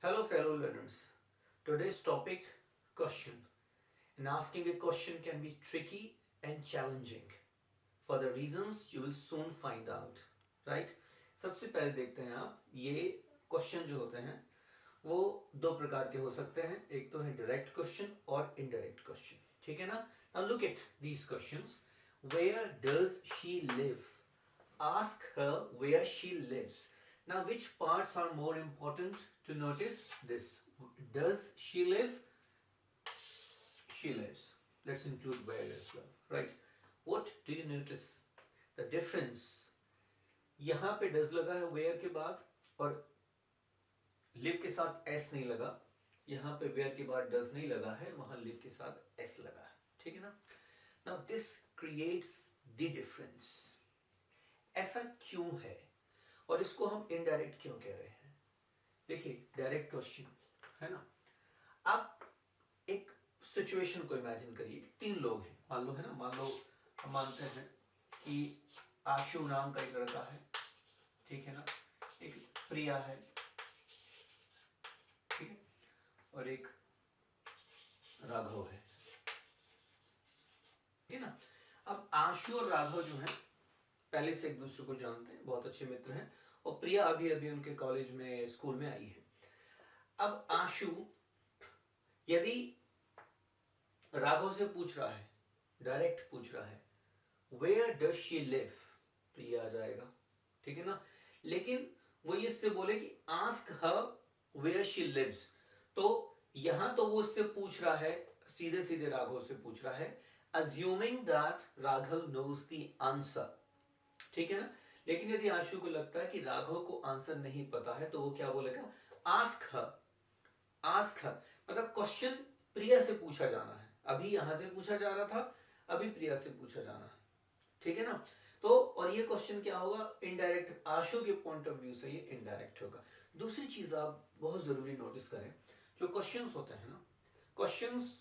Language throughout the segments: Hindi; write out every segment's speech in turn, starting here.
Hello, fellow learners. Today's topic question. And asking a question can be tricky and challenging. For the reasons you will soon find out. Right? सबसे पहले देखते हैं आप ये क्वेश्चन जो होते हैं वो दो प्रकार के हो सकते हैं. एक तो है डायरेक्ट क्वेश्चन और इनडायरेक्ट क्वेश्चन. ठीक है ना? Now look at these questions. Where does she live? Ask her where she lives. Now, which parts are more important to notice? This. Does she live? She lives. Let's include where as well. Right? What do you notice? The difference. यहाँ पे does लगा है where के बाद और live के साथ s नहीं लगा. यहाँ पे where के बाद does नहीं लगा है, वहाँ live के साथ s लगा है. ठीक है ना? Now this creates the difference. ऐसा क्यों है और इसको हम इनडायरेक्ट क्यों कह रहे हैं? देखिए, डायरेक्ट क्वेश्चन है ना. आप एक सिचुएशन को इमेजिन करिए. तीन लोग हैं, मान लो, है ना. मान लो हम मानते हैं कि आशु नाम का एक लड़का है. ठीक है ना. एक प्रिया है. ठीक है. और एक राघव है. ठीक है ना. अब आशु और राघव जो है पहले से एक दूसरे को जानते हैं, बहुत अच्छे मित्र हैं. और प्रिया अभी अभी उनके कॉलेज में स्कूल में आई है. अब आशु यदि राघव से पूछ रहा है, डायरेक्ट पूछ रहा है वेयर डज शी लिव, तो ये आ जाएगा. ठीक है ना. लेकिन वो इससे बोले कि ask her where she lives, तो यहां तो वो उससे पूछ रहा है, सीधे सीधे राघव से पूछ रहा है, assuming that Raghav knows the answer. ठीक है ना. लेकिन यदि आशु को लगता है कि राघव को आंसर नहीं पता है तो वो क्या बोलेगा? Ask her. आस्क हर मतलब क्वेश्चन प्रिया से पूछा जाना है. अभी यहां से पूछा जा रहा था, अभी प्रिया से पूछा जाना है. ठीक है ना. तो और ये क्वेश्चन क्या होगा? इनडायरेक्ट. आशु के पॉइंट ऑफ व्यू से ये इनडायरेक्ट होगा. दूसरी चीज आप बहुत जरूरी नोटिस करें, जो क्वेश्चंस होते हैं ना, questions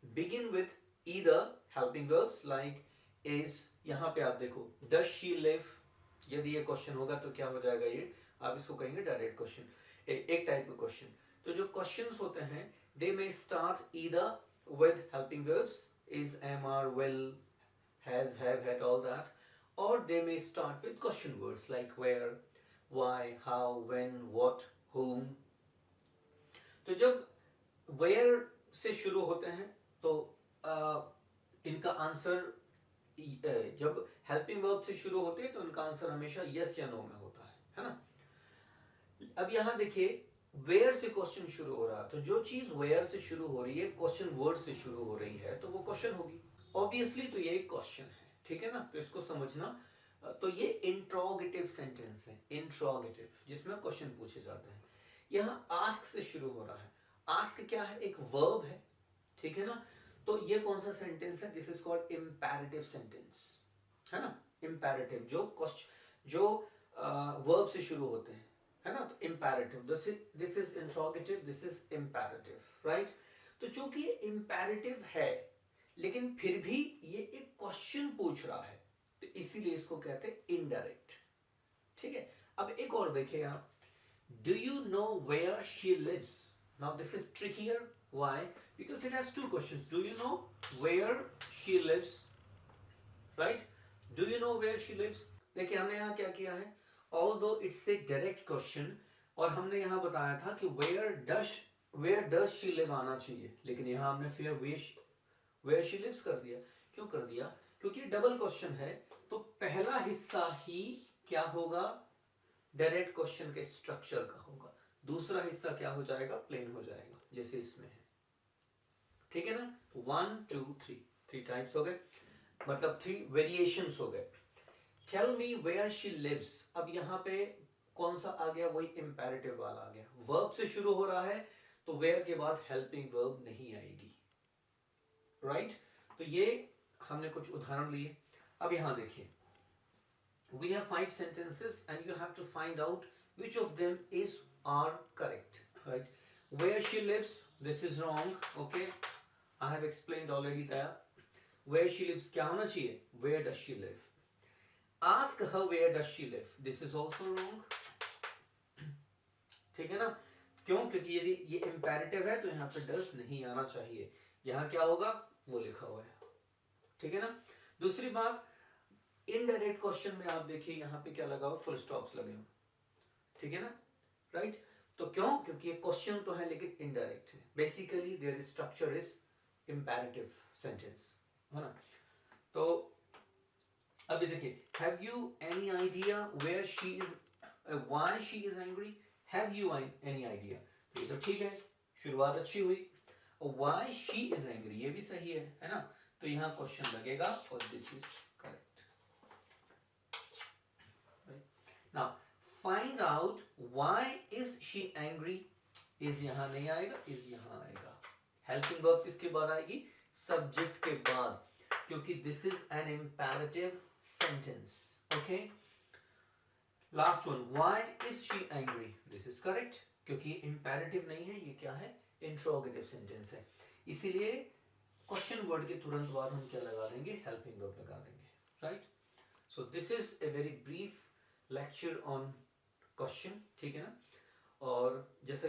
begin with either helping verbs like is. यहां पे आप देखो डज शी लिव. यदि ये क्वेश्चन होगा तो क्या हो जाएगा? ये आप इसको कहेंगे डायरेक्ट क्वेश्चन. एक टाइप का क्वेश्चन. तो जो क्वेश्चंस होते हैं they may start either with helping verbs is, am, are, will, has, have, had, all that, और they may start with question words like where, why, how, when, what, whom. तो जब वेयर से शुरू होते हैं तो इनका आंसर, जब हेल्पिंग वर्ब से शुरू होते हैं तो उनका आंसर हमेशा यस या नो में होता है ना. अब यहां देखिए वेयर से क्वेश्चन शुरू हो रहा, तो जो चीज वेयर से शुरू हो रही है, क्वेश्चन वर्ड से शुरू हो रही है, तो वो क्वेश्चन होगी ऑब्वियसली. तो ये एक क्वेश्चन है. ठीक है ना. तो इसको समझना. तो ये इंट्रोगेटिव सेंटेंस है, इंट्रोगेटिव, जिसमें क्वेश्चन पूछे जाते हैं. यहां आस्क से शुरू हो रहा है. आस्क क्या है? एक वर्ब है. ठीक है ना. तो ये कौन सा सेंटेंस है? This is called imperative sentence, है ना. इंपैरेटिव जो वर्ब से शुरू होते हैं, है ना. तो imperative, this is interrogative, this is imperative. Right. तो चूंकि ये इंपैरेटिव है लेकिन फिर भी ये एक क्वेश्चन पूछ रहा है, तो इसीलिए इसको कहते हैं इनडायरेक्ट. ठीक है. अब एक और देखिए आप. Do you know where she lives? Now this is trickier. Why? Because it has two questions. Do you know where she lives? Right? Do you know where she lives? देखिए हमने यहाँ क्या किया है? Although it's a direct question, और हमने यहाँ बताया था कि where does she live आना चाहिए, लेकिन यहाँ हमने फिर where she lives कर दिया. क्यों कर दिया? क्योंकि डबल क्वेश्चन है, तो पहला हिस्सा ही क्या होगा? डायरेक्ट क्वेश्चन के स्ट्रक्चर का होगा. दूसरा हिस्सा क्या हो जाएगा? प्लेन हो जाएगा, जैसे इसमें है. ठीक है ना. 1 2 3 3 टाइप्स हो गए, मतलब 3 वेरिएशंस हो गए. Tell me where she lives. अब यहां पे कौन सा आ गया? वही इंपैरेटिव वाला आ गया. वर्ब से शुरू हो रहा है तो वेयर के बाद हेल्पिंग वर्ब नहीं आएगी. राइट. तो ये हमने कुछ उदाहरण लिए. अब यहां देखिए, we have 5 sentences and you have to find out which of them are correct. Right. Where she lives, this is wrong. Okay, I have explained already there. Where she lives क्या होना चाहिए? Where does she live? Ask her where does she live, this is also wrong. ठीक है ना. क्यों? क्योंकि यदि ये इम्पेरेटिव है तो यहाँ पे डस नहीं आना चाहिए। यहाँ क्या होगा वो लिखा हुआ है, ठीक है ना। दूसरी बात, इनडायरेक्ट क्वेश्चन में आप देखिए यहाँ पे क्या लगा हुआ, फुल स्टॉप्स लगे हुए, ठीक है ना, राइट। तो क्यों? क्योंकि ये क्वेश्चन तो है लेकिन इनडायरेक्ट है। Basically their structure is imperative sentence, है ना। तो अभी देखिए, have you any idea where she is, why she is angry, have you any idea, तो ये तो ठीक है, शुरुआत अच्छी हुई। और व्हाई शी इज एंग्री ये भी सही है ना। तो यहाँ क्वेश्चन लगेगा और this is correct. Now find out why is she angry, is यहां नहीं आएगा, इज यहां आएगा। हेल्पिंग वर्ब किसके बाद आएगी? सब्जेक्ट के बाद, क्योंकि this is an imperative sentence. Okay, last one, why is she angry, this is correct, क्योंकि इंपेरेटिव नहीं है, ये क्या है? इंट्रोगेटिव सेंटेंस है। इसीलिए क्वेश्चन वर्ड के तुरंत बाद हम क्या लगा देंगे? हेल्पिंग वर्ब लगा देंगे, right. So this is a very brief lecture on question, ठीक है ना। और जैसे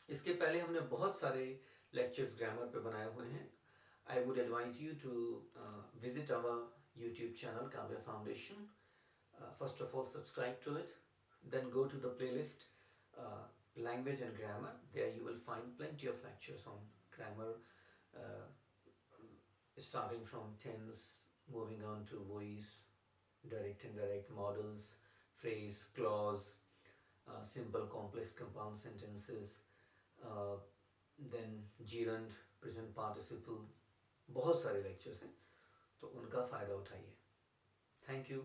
इसके पहले हमने बहुत सारे लेक्चर्स ग्रामर पे बनाए हुए हैं। I would advise you to visit our YouTube channel Kavya Foundation. First of all, subscribe to it, then go to the playlist language and grammar. There you will find plenty of lectures on grammar, uh, starting from tense, moving on to voice, direct, indirect, modals, phrase, clause, simple, complex, compound sentences, then gerund, present participle, बहुत सारे lectures हैं, तो उनका फ़ायदा उठाइए। Thank you.